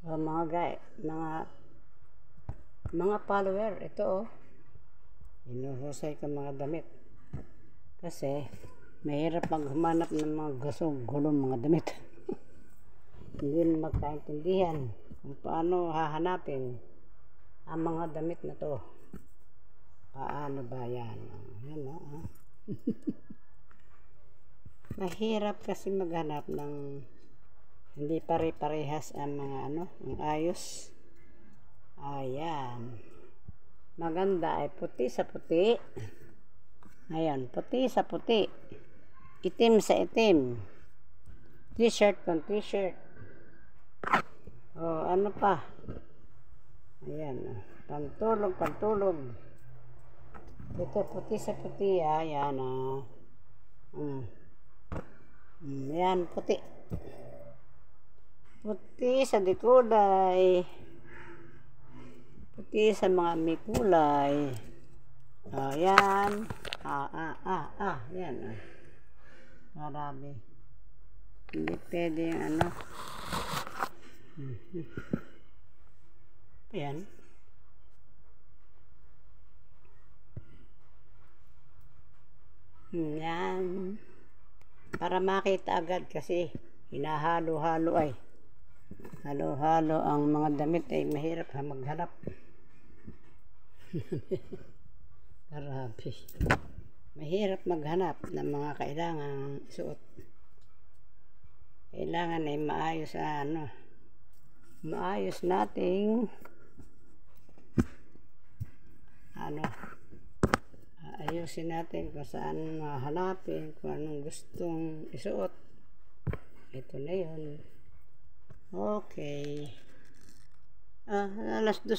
Mga follower, ito inuhusay ko mga damit kasi mahirap maghumanap ng mga gulong mga damit. Hindi na magkaintindihan kung paano hahanapin ang mga damit na to. Paano ba yan? Yan mahirap kasi maghanap ng hindi pare-parehas ang mga ang ayos. Ayan, maganda ay puti sa puti. Ayan, puti sa puti, itim sa itim, t-shirt pang t-shirt. Ano pa? Ayan, pantulog. Ito puti sa puti. Ayan yan, puti sa dikulay, puti sa mga may kulay. Ayan. Yan. Marami. Hindi pwede yung Ayan. Yan. Para makita agad kasi hinahalo-halo ay. Halo-halo ang mga damit ay mahirap maghanap. Grabe. Mahirap maghanap ng mga kailangan suot. Kailangan ay maayos maayos nating ayusin natin kung saan mahanapin, kung anong gustong isuot. Ito na yun. Okay. Alas 2